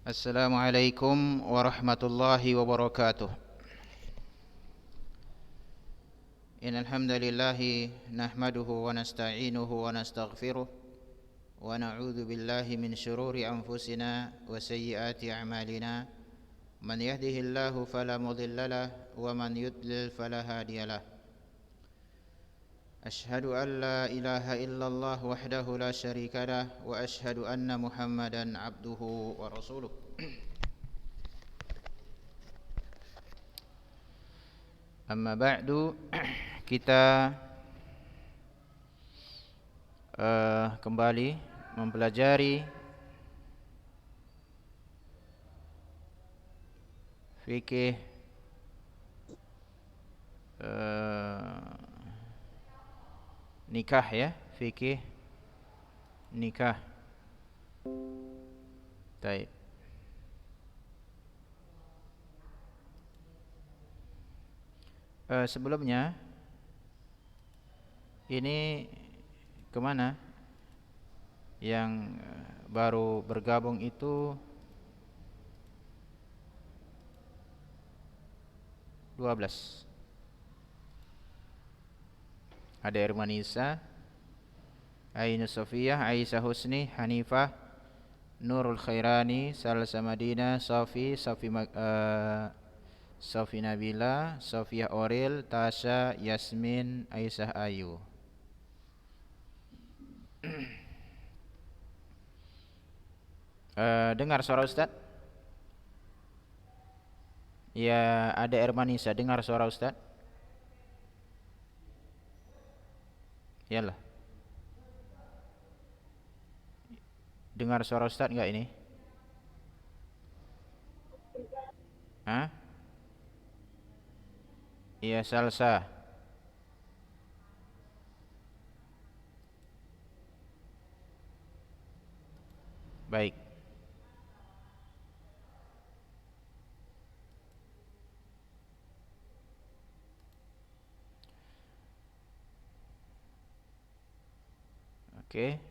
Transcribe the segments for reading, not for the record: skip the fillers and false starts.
Assalamualaikum warahmatullahi wabarakatuh. Innal hamdalillahi nahmaduhu wa nasta'inuhu wa nastaghfiruh wa na'udzu billahi min shururi anfusina wa sayyiati a'malina. Man yahdihillahu fala mudilla lahu wa man yudlil fala hadiyalah. Ashhadu an la ilaha illallah wahdahu la syarika lah wa ashhadu anna Muhammadan abduhu wa rasuluh. Amma ba'du, kita kembali mempelajari fikih nikah ya, fikih nikah. Baik. Sebelumnya ini kemana? Yang baru bergabung itu 12. Ada Irmanisa, Ainus Sofiyah, Aisyah Husni, Hanifah, Nurul Khairani, Salsa Madinah, Sofi Nabila, Sofia Oril, Tasha, Yasmin, Aisyah Ayu. Dengar suara Ustaz? Ya, ada Ermanisa, dengar suara Ustaz? Yalah. Dengar suara Ustaz enggak ini? Hah? Iya, Salsa. Baik. Oke.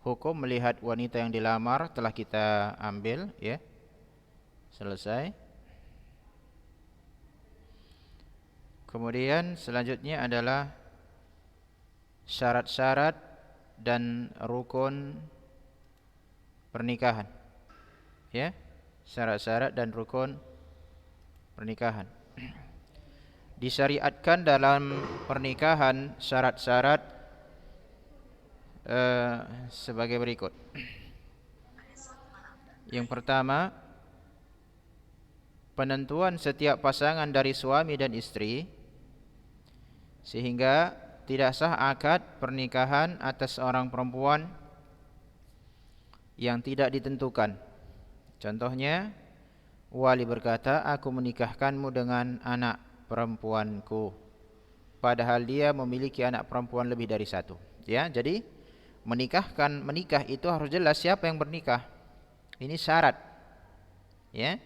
Hukum melihat wanita yang dilamar telah kita ambil ya. Selesai. Kemudian selanjutnya adalah syarat-syarat dan rukun pernikahan. Ya, syarat-syarat dan rukun pernikahan. Disyariatkan dalam pernikahan syarat-syarat sebagai berikut. Yang pertama, penentuan setiap pasangan dari suami dan istri, sehingga tidak sah akad pernikahan atas seorang perempuan yang tidak ditentukan. Contohnya, wali berkata, aku menikahkanmu dengan anak perempuanku, padahal dia memiliki anak perempuan lebih dari satu. Ya, jadi menikah itu harus jelas siapa yang bernikah. Ini syarat. Ya.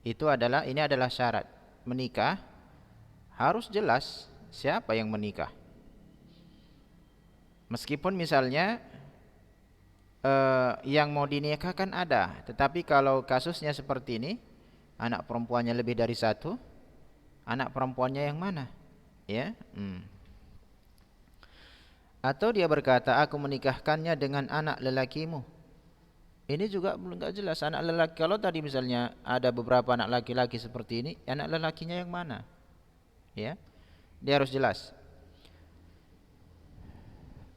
Ini adalah syarat. Menikah harus jelas siapa yang menikah. Meskipun misalnya yang mau dinikahkan ada, tetapi kalau kasusnya seperti ini, anak perempuannya lebih dari satu, anak perempuannya yang mana? Ya. Atau dia berkata, aku menikahkannya dengan anak lelakimu. Ini juga belum enggak jelas anak lelaki. Kalau tadi misalnya ada beberapa anak laki-laki seperti ini, anak lelakinya yang mana? Ya. Dia harus jelas.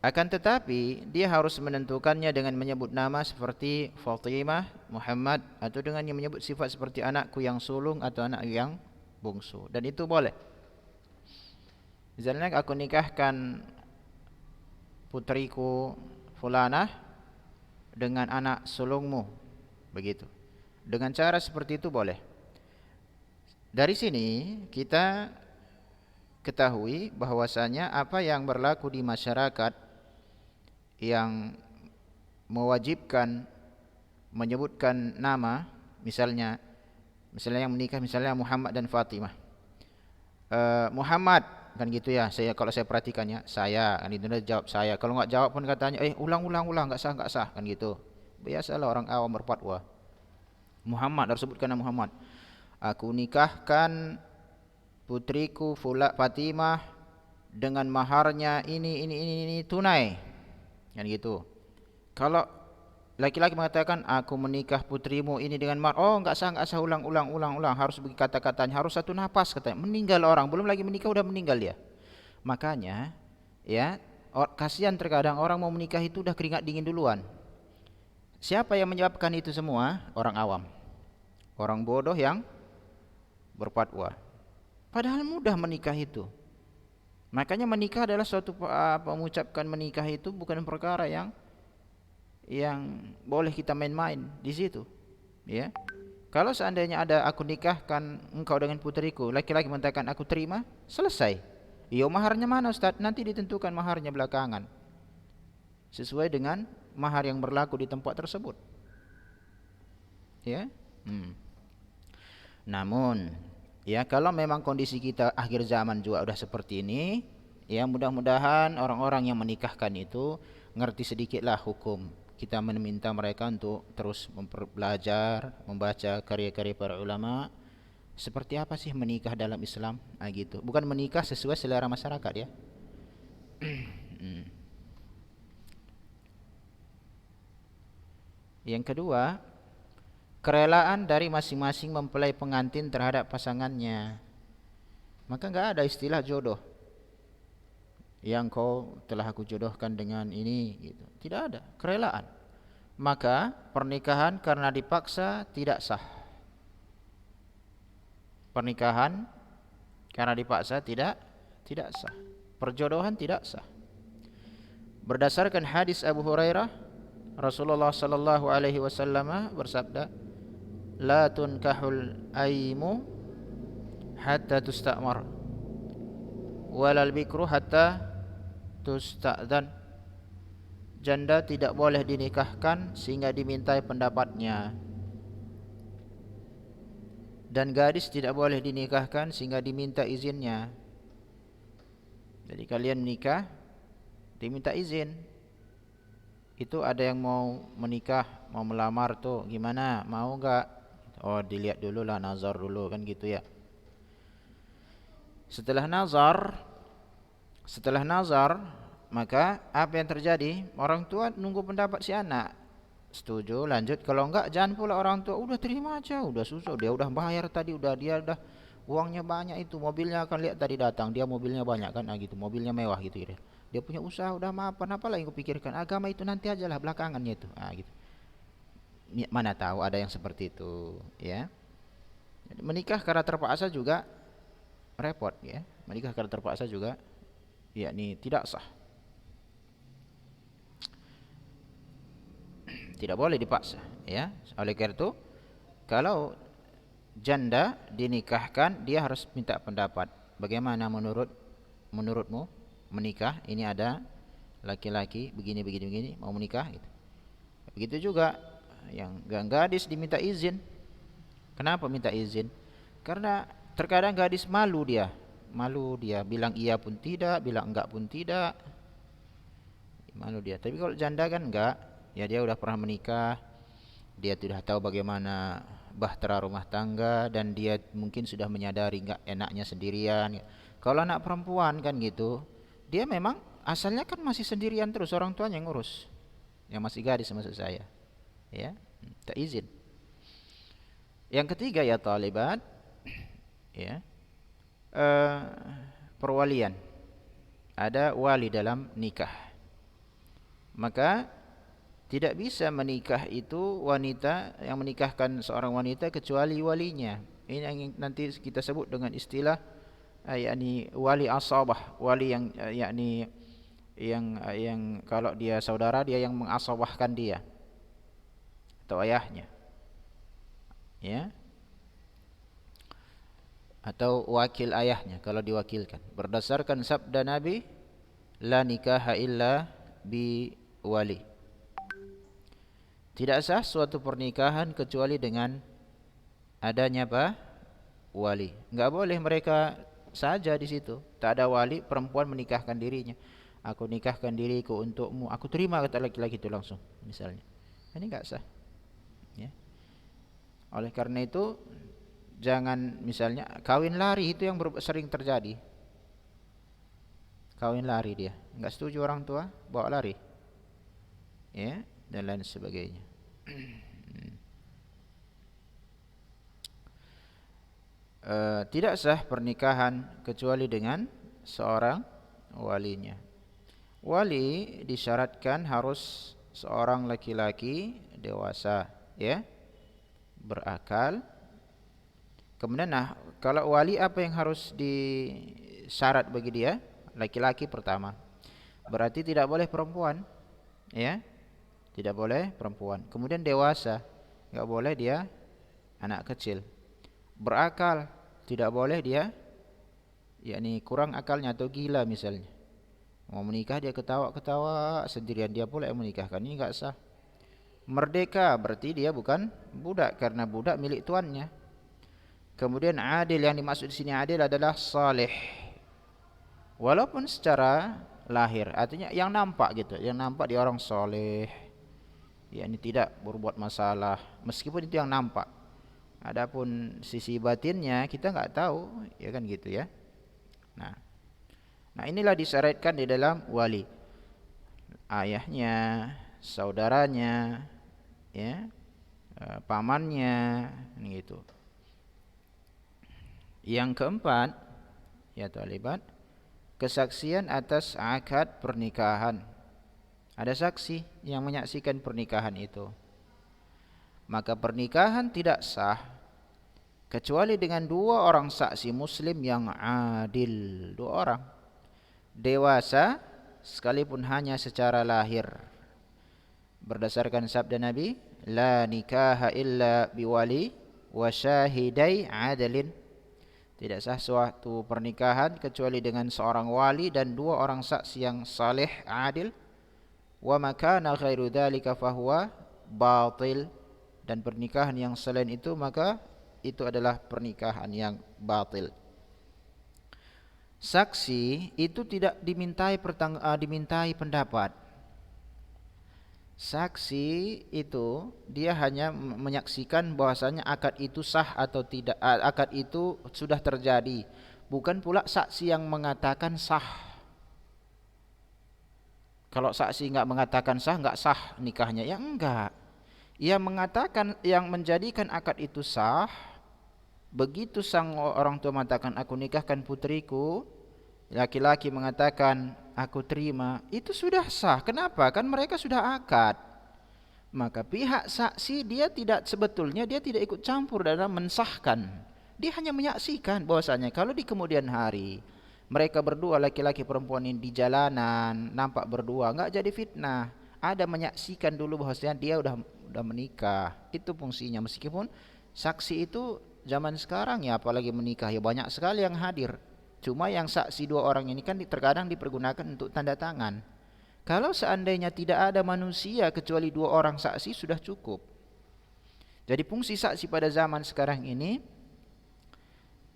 Akan tetapi dia harus menentukannya dengan menyebut nama seperti Fatimah, Muhammad, atau dengan yang menyebut sifat seperti anakku yang sulung atau anak yang bungsu. Dan itu boleh. Misalnya aku nikahkan putriku fulanah dengan anak sulungmu, begitu. Dengan cara seperti itu boleh. Dari sini kita ketahui bahwasanya apa yang berlaku di masyarakat yang mewajibkan menyebutkan nama, misalnya yang menikah misalnya Muhammad dan Fatimah. Muhammad kan gitu ya. Kalau saya perhatikannya, saya kan itu dia jawab saya. Kalau enggak jawab pun katanya ulang enggak sah kan gitu. Biasalah orang awam berfatwa. Muhammad harus sebutkan nama Muhammad. Aku nikahkan putriku Fatimah dengan maharnya ini tunai. Kan gitu. Kalau laki-laki mengatakan aku menikah putrimu ini dengan mahar, enggak sah ulang, harus begitu kata-katanya, harus satu napas katanya. Meninggal orang, belum lagi menikah udah meninggal dia. Makanya ya, kasihan terkadang orang mau menikah itu udah keringat dingin duluan. Siapa yang menyebabkan itu semua? Orang awam. Orang bodoh yang berfatwa. Padahal mudah menikah itu. Makanya menikah adalah suatu mengucapkan menikah itu bukan perkara yang boleh kita main-main di situ. Ya. Kalau seandainya ada aku nikahkan engkau dengan putriku, laki-laki mengatakan aku terima, selesai. Maharnya mana Ustaz? Nanti ditentukan maharnya belakangan. Sesuai dengan mahar yang berlaku di tempat tersebut. Ya. Namun ya, kalau memang kondisi kita akhir zaman juga udah seperti ini, ya mudah-mudahan orang-orang yang menikahkan itu ngerti sedikitlah hukum. Kita meminta mereka untuk terus belajar, membaca karya-karya para ulama. Seperti apa sih menikah dalam Islam? Gitu. Bukan menikah sesuai selera masyarakat ya. Yang kedua, kerelaan dari masing-masing mempelai pengantin terhadap pasangannya. Maka enggak ada istilah jodoh. Yang kau telah aku jodohkan dengan ini gitu. Tidak ada, kerelaan. Maka pernikahan karena dipaksa tidak sah. Pernikahan karena dipaksa tidak sah. Perjodohan tidak sah. Berdasarkan hadis Abu Hurairah, Rasulullah sallallahu alaihi wasallam bersabda, "La tunkahul aimu hatta tusta'mar, walal bikru hatta tusta'dzan." Janda tidak boleh dinikahkan sehingga dimintai pendapatnya, dan gadis tidak boleh dinikahkan sehingga diminta izinnya. Jadi kalian menikah diminta izin. Itu ada yang mau menikah, mau melamar tuh, gimana? Mau enggak? Oh, dilihat dulu lah, nazar dulu kan gitu ya. Setelah nazar, maka apa yang terjadi? Orang tua nunggu pendapat si anak. Setuju, lanjut. Kalau enggak, jangan pula orang tua udah terima aja, udah susah, dia udah bayar tadi, dia udah uangnya banyak itu, mobilnya akan lihat tadi datang, dia mobilnya banyak kan, gitu, mobilnya mewah gitu ya. Dia punya usaha udah mapan, apa lagi kupikirkan, agama itu nanti aja lah belakangannya itu, gitu. Mana tahu ada yang seperti itu, ya. Jadi, menikah karena terpaksa juga repot, ya. Menikah karena terpaksa juga, yakni tidak sah. Tidak boleh dipaksa, ya. Oleh karena itu, kalau janda dinikahkan, dia harus minta pendapat. Bagaimana menurutmu menikah? Ini ada laki-laki begini mau menikah gitu. Begitu juga yang gadis diminta izin. Kenapa minta izin? Karena terkadang gadis malu dia bilang iya pun tidak, bilang enggak pun tidak. Malu dia. Tapi kalau janda kan enggak, ya dia udah pernah menikah, dia sudah tahu bagaimana bahtera rumah tangga, dan dia mungkin sudah menyadari enggak enaknya sendirian. Kalau anak perempuan kan gitu, dia memang asalnya kan masih sendirian terus, orang tuanya yang ngurus. Yang masih gadis maksud saya. Ya, tak izin. Yang ketiga ya talibat, ya, perwalian. Ada wali dalam nikah. Maka tidak bisa menikah itu wanita yang menikahkan seorang wanita kecuali walinya. Ini yang nanti kita sebut dengan istilah yakni wali asabah, wali yang yakni yang kalau dia saudara, dia yang mengasabahkan dia atau ayahnya, ya, atau wakil ayahnya kalau diwakilkan. Berdasarkan sabda Nabi, la nikaha illa bi wali. Tidak sah suatu pernikahan kecuali dengan adanya apa? Wali. Enggak boleh mereka saja di situ. Tak ada wali, perempuan menikahkan dirinya. Aku nikahkan diriku untukmu, aku terima, kata laki-laki itu langsung misalnya. Ini enggak sah. Ya. Oleh karena itu jangan misalnya kawin lari, itu yang sering terjadi. Kawin lari dia, enggak setuju orang tua, bawa lari. Ya, dan lain sebagainya. Tidak sah pernikahan kecuali dengan seorang walinya. Wali disyaratkan harus seorang laki-laki dewasa, ya, berakal. Kemudian kalau wali apa yang harus disyarat bagi dia? Laki-laki pertama. Berarti tidak boleh perempuan, ya. Tidak boleh perempuan. Kemudian dewasa, enggak boleh dia anak kecil. Berakal, tidak boleh dia yakni kurang akalnya atau gila misalnya. Mau menikah dia ketawa-ketawa sendirian, dia pula yang menikahkan, ini enggak sah. Merdeka berarti dia bukan budak, karena budak milik tuannya. Kemudian adil, yang dimaksud di sini adil adalah saleh. Walaupun secara lahir, artinya yang nampak gitu, yang nampak dia orang soleh, yakni tidak berbuat masalah, meskipun itu yang nampak. Adapun sisi batinnya kita enggak tahu, ya kan gitu ya. Nah inilah disyaratkan di dalam wali. Ayahnya, saudaranya, ya, pamannya, gitu. Yang keempat, ya talibat, kesaksian atas akad pernikahan. Ada saksi yang menyaksikan pernikahan itu. Maka pernikahan tidak sah kecuali dengan dua orang saksi muslim yang adil, dua orang dewasa sekalipun hanya secara lahir. Berdasarkan sabda Nabi, la nikaha illa biwali wa syahidai adalin. Tidak sah suatu pernikahan kecuali dengan seorang wali dan dua orang saksi yang saleh adil. Wa makana ghairu dzalika fahuwa batil. Dan pernikahan yang selain itu maka itu adalah pernikahan yang batil. Saksi itu tidak dimintai pendapat. Saksi itu dia hanya menyaksikan bahwasanya akad itu sah atau tidak, akad itu sudah terjadi, bukan pula saksi yang mengatakan sah. Kalau saksi enggak mengatakan sah, enggak sah nikahnya, ya enggak. Ia mengatakan, yang menjadikan akad itu sah, begitu sang orang tua mengatakan aku nikahkan putriku, laki-laki mengatakan aku terima, itu sudah sah. Kenapa? Kan mereka sudah akad. Maka pihak saksi dia sebetulnya tidak ikut campur dalam mensahkan. Dia hanya menyaksikan bahwasanya kalau di kemudian hari mereka berdua, laki-laki perempuan ini di jalanan nampak berdua, enggak jadi fitnah. Ada menyaksikan dulu bahwasanya dia udah menikah. Itu fungsinya. Meskipun saksi itu zaman sekarang ya, apalagi menikah ya banyak sekali yang hadir. Cuma yang saksi dua orang ini kan terkadang dipergunakan untuk tanda tangan. Kalau seandainya tidak ada manusia kecuali dua orang saksi sudah cukup. Jadi fungsi saksi pada zaman sekarang ini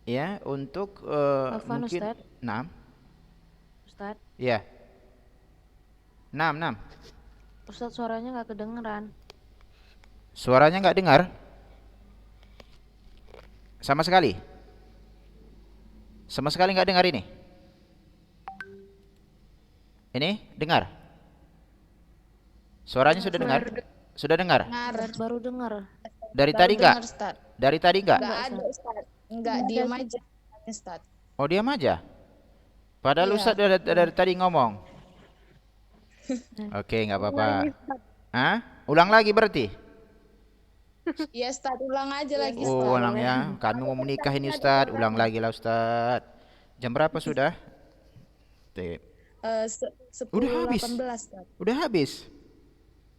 ya untuk mungkin Ustaz. Ustaz. Ya. 6. Ustaz, suaranya nggak kedengeran. Suaranya nggak dengar? Sama sekali? Sama sekali nggak dengar ini? Ini dengar? Suaranya sudah dengar? Sudah dengar? Baru dengar. Dari tadi nggak? Dari tadi nggak? Nggak ada Ustaz. Nggak, diam aja Ustaz. Oh diam aja? Padahal Iya. Ustaz dari tadi ngomong. Oke, nggak apa-apa. Hah? Ulang lagi berarti? Iya Ustaz, ulang aja lagi Oh, Ustaz. ulang ya. Kami mau menikah ini Ustaz. Ulang lagi lah Ustaz. Jam berapa sudah? Udah habis. 10.18 Ustaz. Udah habis.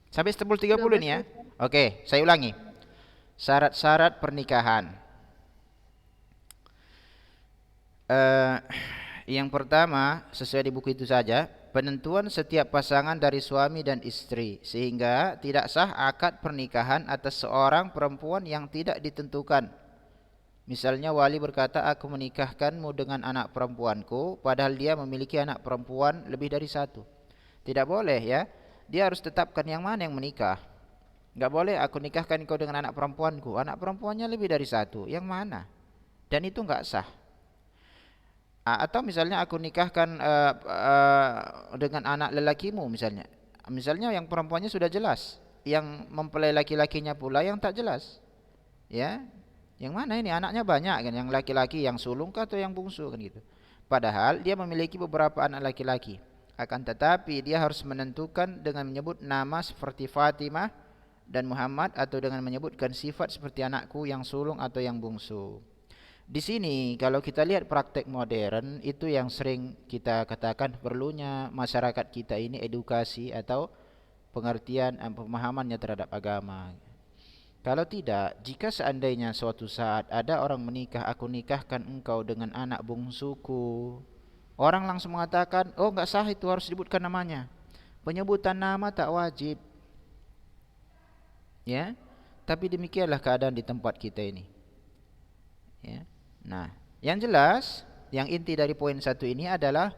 Sampai 10.30 nih ya. Oke, saya ulangi. Syarat-syarat pernikahan. Yang pertama, sesuai di buku itu saja, penentuan setiap pasangan dari suami dan istri, sehingga tidak sah akad pernikahan atas seorang perempuan yang tidak ditentukan. Misalnya wali berkata, aku menikahkanmu dengan anak perempuanku, padahal dia memiliki anak perempuan lebih dari satu. Tidak boleh ya. Dia harus tetapkan yang mana yang menikah. Enggak boleh aku nikahkan kau dengan anak perempuanku. Anak perempuannya lebih dari satu. Yang mana? Dan itu enggak sah. Atau misalnya aku nikahkan dengan anak lelakimu misalnya. Misalnya yang perempuannya sudah jelas. Yang mempelai laki-lakinya pula yang tak jelas. Ya. Yang mana ini anaknya banyak kan, yang laki-laki yang sulung kah atau yang bungsu kan gitu. Padahal dia memiliki beberapa anak laki-laki. Akan tetapi dia harus menentukan dengan menyebut nama seperti Fatimah dan Muhammad atau dengan menyebutkan sifat seperti anakku yang sulung atau yang bungsu. Di sini kalau kita lihat praktek modern itu yang sering kita katakan perlunya masyarakat kita ini edukasi atau pengertian pemahamannya terhadap agama. Kalau tidak, jika seandainya suatu saat ada orang menikah, aku nikahkan engkau dengan anak bungsuku, orang langsung mengatakan, oh enggak sah, itu harus disebutkan namanya. Penyebutan nama tak wajib. Ya. Tapi demikianlah keadaan di tempat kita ini. Ya. Nah, yang jelas, yang inti dari poin 1 ini adalah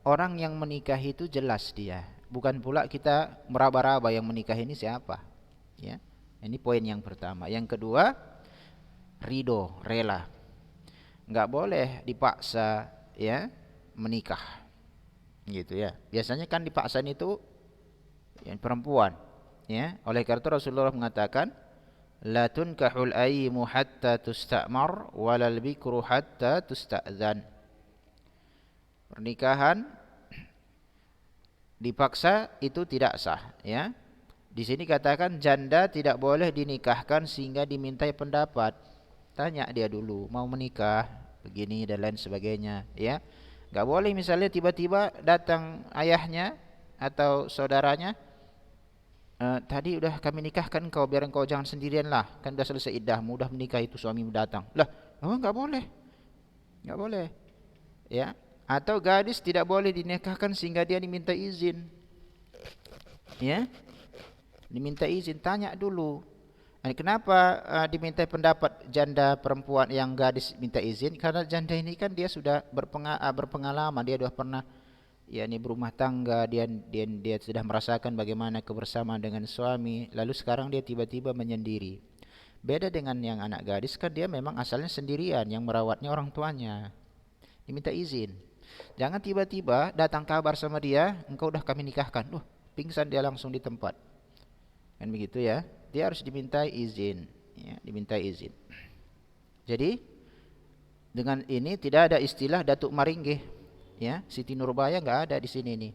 orang yang menikah itu jelas dia. Bukan pula kita meraba-raba yang menikah ini siapa. Ya. Ini poin yang pertama. Yang kedua, ridho, rela. Enggak boleh dipaksa ya menikah. Gitu ya. Biasanya kan dipaksaan itu yang perempuan, ya. Oleh karena itu Rasulullah mengatakan, la tunkahul ayyimu hatta tusta'mar walal bikru hatta tusta'dzan. Pernikahan dipaksa itu tidak sah, ya. Di sini katakan janda tidak boleh dinikahkan sehingga dimintai pendapat. Tanya dia dulu, mau menikah, begini dan lain sebagainya, ya. Enggak boleh misalnya tiba-tiba datang ayahnya atau saudaranya, tadi udah kami nikahkan engkau, biar engkau jangan sendirian lah, kan udah selesai iddahmu, udah menikah itu suamimu datang. Lah, oh enggak boleh. Enggak boleh. Ya. Atau gadis tidak boleh dinikahkan sehingga dia diminta izin. Ya. Diminta izin, tanya dulu. Kenapa diminta pendapat janda perempuan yang gadis minta izin? Karena janda ini kan dia sudah berpengalaman, dia sudah pernah yakni berumah tangga, dia sudah merasakan bagaimana kebersamaan dengan suami, lalu sekarang dia tiba-tiba menyendiri. Beda dengan yang anak gadis, kan dia memang asalnya sendirian, yang merawatnya orang tuanya. Diminta izin. Jangan tiba-tiba datang kabar sama dia, engkau udah kami nikahkan. Pingsan dia langsung di tempat. Kan begitu ya. Dia harus dimintai izin, ya, dimintai izin. Jadi dengan ini tidak ada istilah Datuk Maringgih, ya. Siti Nurbaya enggak ada di sini nih.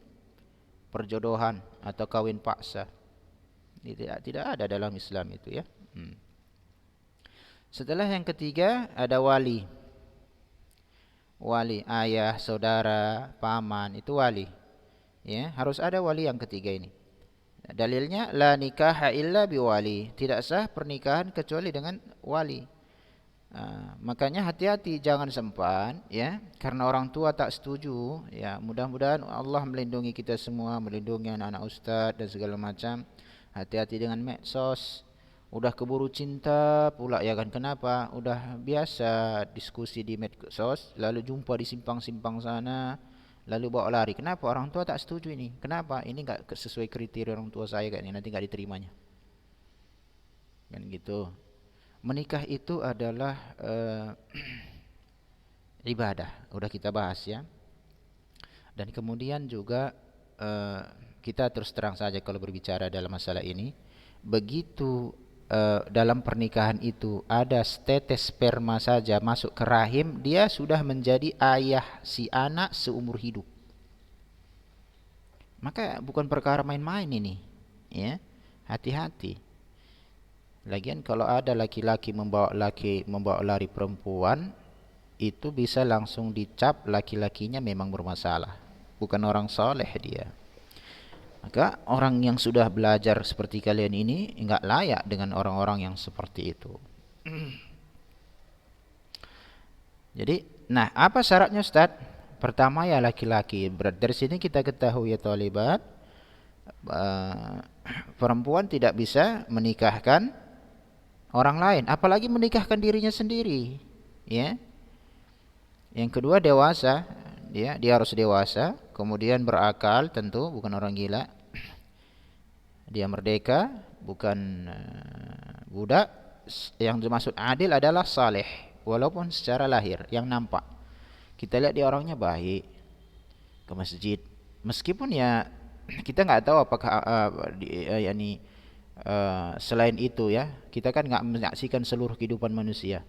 Perjodohan atau kawin paksa. Tidak ada dalam Islam itu, ya. Setelah yang ketiga ada wali. Wali, ayah, saudara, paman, itu wali. Ya, harus ada wali yang ketiga ini. Dalilnya la nikaha illa biwali, tidak sah pernikahan kecuali dengan wali. Makanya hati-hati, jangan sempat ya, karena orang tua tak setuju ya. Mudah-mudahan Allah melindungi kita semua, melindungi anak-anak ustaz dan segala macam. Hati-hati dengan medsos. Udah keburu cinta pula ya kan. Kenapa? Udah biasa diskusi di medsos, lalu jumpa di simpang-simpang sana, lalu bawa lari. Kenapa? Orang tua tak setuju ini. Kenapa? Ini enggak sesuai kriteria orang tua saya kayak ini, nanti enggak diterimanya. Kan gitu. Menikah itu adalah ibadah. Udah kita bahas ya. Dan kemudian juga kita terus terang saja kalau berbicara dalam masalah ini, begitu dalam pernikahan itu ada setetes sperma saja masuk ke rahim, dia sudah menjadi ayah si anak seumur hidup. Maka bukan perkara main-main ini, ya. Hati-hati. Lagian kalau ada laki-laki membawa lari perempuan, itu bisa langsung dicap laki-lakinya memang bermasalah, bukan orang soleh dia. Maka orang yang sudah belajar seperti kalian ini enggak layak dengan orang-orang yang seperti itu. Jadi, nah apa syaratnya Ustaz? Pertama ya laki-laki. Dari sini kita ketahui ya thalibat, perempuan tidak bisa menikahkan orang lain, apalagi menikahkan dirinya sendiri. Ya. Yang kedua dewasa, dia harus dewasa, kemudian berakal, tentu bukan orang gila. Dia merdeka, bukan budak. Yang dimaksud adil adalah saleh, walaupun secara lahir yang nampak. Kita lihat dia orangnya baik, ke masjid. Meskipun ya kita nggak tahu apakah selain itu ya, kita kan nggak menyaksikan seluruh kehidupan manusia.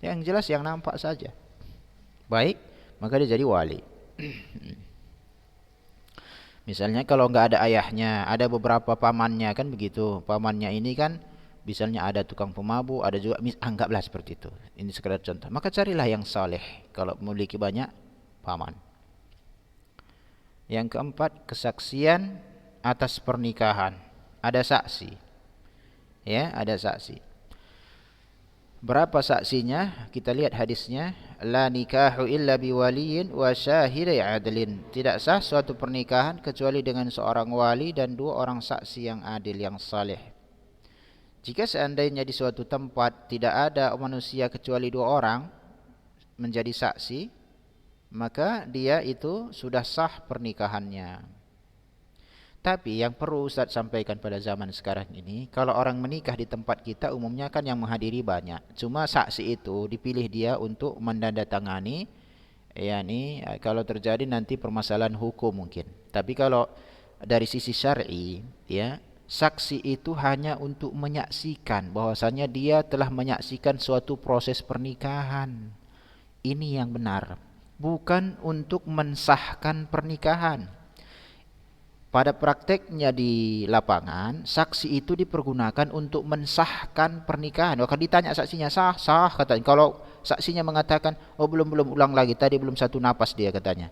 Yang jelas yang nampak saja baik, maka dia jadi wali. Misalnya kalau nggak ada ayahnya, ada beberapa pamannya, kan begitu. Pamannya ini kan misalnya ada tukang pemabuk, ada juga, anggaplah seperti itu. Ini sekedar contoh. Maka carilah yang saleh kalau memiliki banyak paman. Yang keempat, kesaksian atas pernikahan. Ada saksi. Ya, ada saksi. Berapa saksinya? Kita lihat hadisnya. La nikahu illa biwaliyin wa syahidai adlin. Tidak sah suatu pernikahan kecuali dengan seorang wali dan 2 orang saksi yang adil, yang saleh. Jika seandainya di suatu tempat tidak ada manusia kecuali 2 orang menjadi saksi, maka dia itu sudah sah pernikahannya. Tapi yang perlu Ustaz sampaikan pada zaman sekarang ini, kalau orang menikah di tempat kita umumnya kan yang menghadiri banyak. Cuma saksi itu dipilih dia untuk menandatangani, yakni kalau terjadi nanti permasalahan hukum mungkin. Tapi kalau dari sisi syar'i, ya, saksi itu hanya untuk menyaksikan bahwasanya dia telah menyaksikan suatu proses pernikahan. Ini yang benar, bukan untuk mensahkan pernikahan. Pada prakteknya di lapangan, saksi itu dipergunakan untuk mensahkan pernikahan. Maka ditanya saksinya, sah, sah katanya. Kalau saksinya mengatakan, oh belum, ulang lagi, tadi belum 1 napas dia katanya.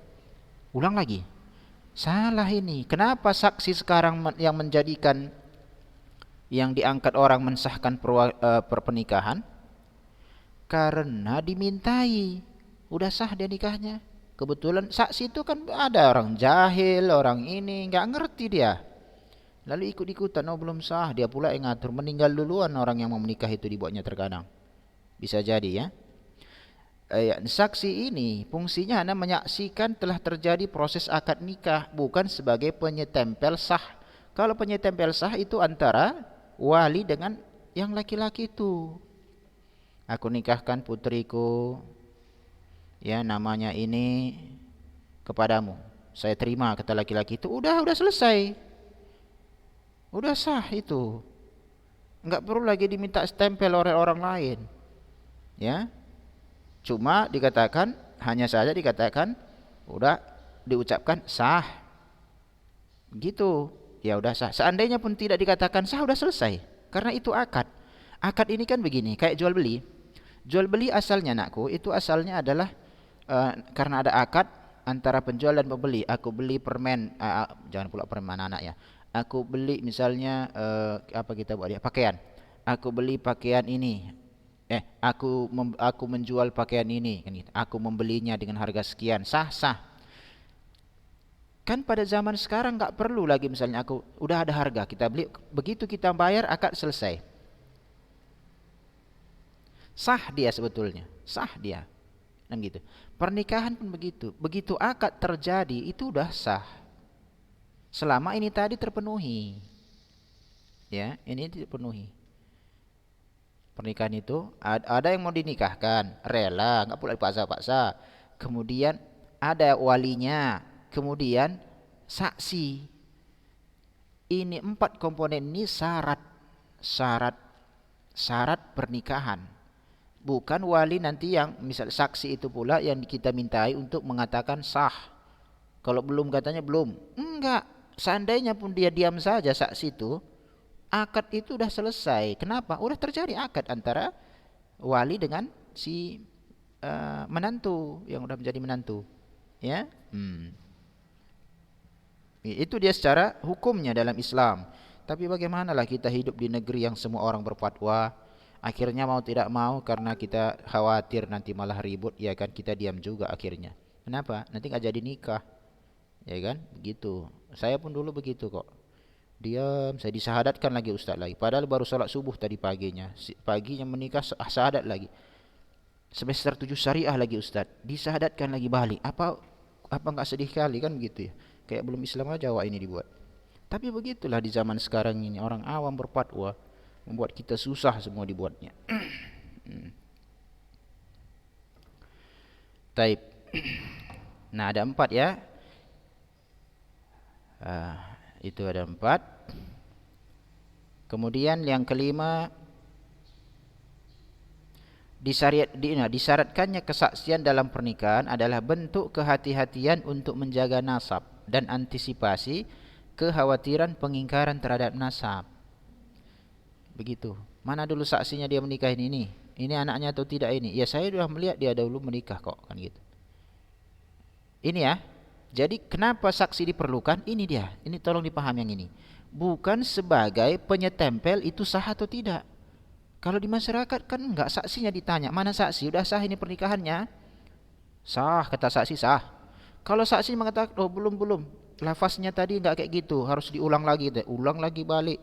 Ulang lagi. Salah ini. Kenapa saksi sekarang yang menjadikan, yang diangkat orang mensahkan pernikahan? Karena dimintai. Udah sah dia nikahnya. Kebetulan saksi itu kan ada orang jahil, orang ini nggak ngerti dia. Lalu ikut-ikutan, oh belum sah, dia pula yang ngatur. Meninggal duluan orang yang mau menikah itu dibuatnya terkadang. Bisa jadi ya. Saksi ini fungsinya hanya menyaksikan telah terjadi proses akad nikah, bukan sebagai penyetempel sah. Kalau penyetempel sah itu antara wali dengan yang laki-laki itu. Aku nikahkan putriku, ya namanya ini, kepadamu. Saya terima, kata laki-laki itu. Udah selesai. Udah sah itu. Enggak perlu lagi diminta stempel oleh orang lain. Ya. Cuma dikatakan, hanya saja dikatakan, udah diucapkan sah. Gitu. Ya udah sah. Seandainya pun tidak dikatakan sah, udah selesai. Karena itu akad. Akad ini kan begini, kayak jual beli. Jual beli asalnya, anakku, itu asalnya adalah karena ada akad antara penjual dan pembeli. Aku beli permen, jangan pula permen anak ya. Aku beli misalnya apa kita buat dia, pakaian. Aku beli pakaian ini. Aku menjual pakaian ini, kan gitu. Aku membelinya dengan harga sekian. Sah. Kan pada zaman sekarang nggak perlu lagi, misalnya aku udah ada harga, kita beli, begitu kita bayar akad selesai. Sah dia sebetulnya, sah dia. Dan gitu. Pernikahan pun begitu. Begitu akad terjadi itu udah sah. Selama ini tadi terpenuhi. Ya, ini terpenuhi. Pernikahan itu ada yang mau dinikahkan, rela, enggak pula dipaksa-paksa. Kemudian ada walinya, kemudian saksi. Ini 4 komponen ini syarat pernikahan. Bukan wali nanti yang misal saksi itu pula yang kita mintai untuk mengatakan sah. Kalau belum katanya belum. Enggak. Seandainya pun dia diam saja saksi itu, akad itu udah selesai. Kenapa? Udah terjadi akad antara wali dengan si menantu yang udah menjadi menantu. Ya. Itu dia secara hukumnya dalam Islam. Tapi bagaimanalah kita hidup di negeri yang semua orang berfatwa? Akhirnya mau tidak mau, karena kita khawatir nanti malah ribut, ya kan, kita diam juga akhirnya. Kenapa? Nanti nggak jadi nikah, ya kan? Begitu. Saya pun dulu begitu kok. Diam, saya disahadatkan lagi Ustaz lagi. Padahal baru sholat subuh tadi paginya. Paginya menikah, syahadat lagi. Semester 7 syariah lagi Ustaz, disyahadatkan lagi balik. Apa enggak sedih kali kan begitu ya? Kayak belum Islam aja awak ini dibuat. Tapi begitulah di zaman sekarang ini, orang awam berfatwa membuat kita susah semua dibuatnya. Taib. Nah, ada 4 ya. Itu ada 4. Kemudian yang kelima, disyaratkannya kesaksian dalam pernikahan adalah bentuk kehati-hatian untuk menjaga nasab dan antisipasi kekhawatiran pengingkaran terhadap nasab. Begitu. Mana dulu saksinya dia menikahin ini? Ini anaknya atau tidak ini? Ya saya sudah melihat dia dahulu menikah kok, kan gitu. Ini ya. Jadi kenapa saksi diperlukan? Ini dia. Ini tolong dipahami yang ini. Bukan sebagai penyetempel itu sah atau tidak. Kalau di masyarakat kan enggak, saksinya ditanya, mana saksi? Udah sah ini pernikahannya? Sah, kata saksi sah. Kalau saksi mengatakan, oh belum, lafaznya tadi enggak kayak gitu, harus diulang lagi, ulang lagi balik.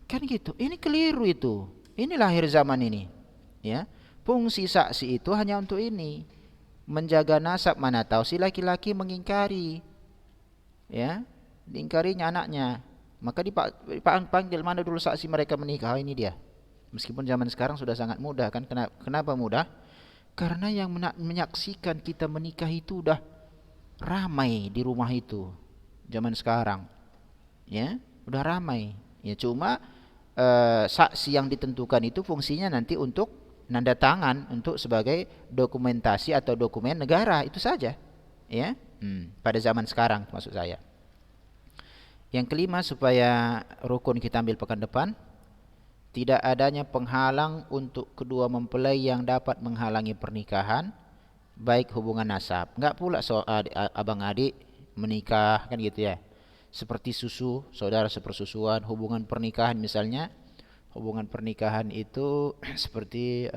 Kan gitu. Ini keliru itu. Ini lahir zaman ini. Ya. Fungsi saksi itu hanya untuk ini. Menjaga nasab, mana tahu si laki-laki mengingkari. Ya, diingkarinya anaknya. Maka dipanggil, mana dulu saksi mereka menikah? Ini dia. Meskipun zaman sekarang sudah sangat mudah kan. Kenapa mudah? Karena yang menyaksikan kita menikah itu udah ramai di rumah itu. Zaman sekarang. Ya, udah ramai. Ya, cuma saksi yang ditentukan itu fungsinya nanti untuk nanda tangan, untuk sebagai dokumentasi atau dokumen negara, itu saja. Ya. Pada zaman sekarang maksud saya. Yang kelima, supaya rukun kita ambil pekan depan, tidak adanya penghalang untuk kedua mempelai yang dapat menghalangi pernikahan, baik hubungan nasab. Enggak pula abang adik menikah kan gitu ya. Seperti susu, saudara sepersusuan, hubungan pernikahan misalnya. Hubungan pernikahan itu seperti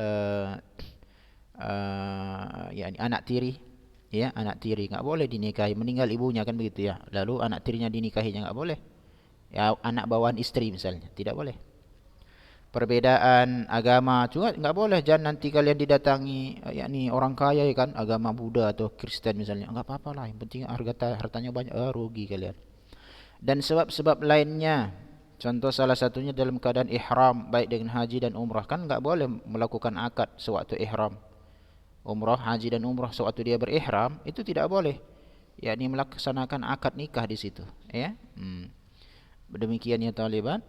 yakni anak tiri. Ya, anak tiri enggak boleh dinikahi, meninggal ibunya kan begitu ya. Lalu anak tirinya dinikahinya enggak boleh. Ya, anak bawaan istri misalnya, tidak boleh. Perbedaan agama juga enggak boleh. Jangan nanti kalian didatangi yakni orang kaya ya kan, agama Buddha atau Kristen misalnya, enggak apa-apa lah, yang penting hartanya banyak, rugi kalian. Dan sebab-sebab lainnya, contoh salah satunya dalam keadaan ihram, baik dengan haji dan umrah, kan enggak boleh melakukan akad sewaktu ihram. Umrah, haji dan umrah sewaktu dia berihram itu tidak boleh, yakni melaksanakan akad nikah di situ, ya. Demikian ya Taliban.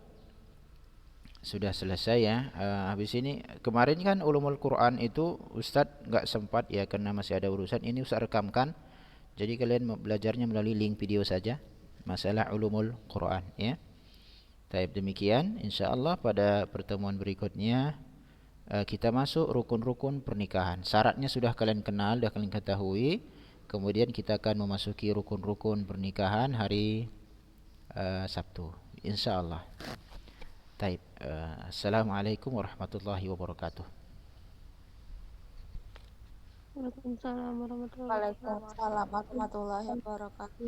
Sudah selesai ya. Habis ini kemarin kan ulumul Quran itu Ustaz enggak sempat ya karena masih ada urusan. Ini Ustaz rekamkan. Jadi kalian belajarnya melalui link video saja. Masalah ulumul Quran ya. Baik, demikian insyaallah pada pertemuan berikutnya kita masuk rukun-rukun pernikahan. Syaratnya sudah kalian kenal, sudah kalian ketahui. Kemudian kita akan memasuki rukun-rukun pernikahan hari Sabtu insyaallah. Baik. Assalamualaikum warahmatullahi wabarakatuh. Waalaikumsalam warahmatullahi wabarakatuh. Waalaikumsalam warahmatullahi wabarakatuh.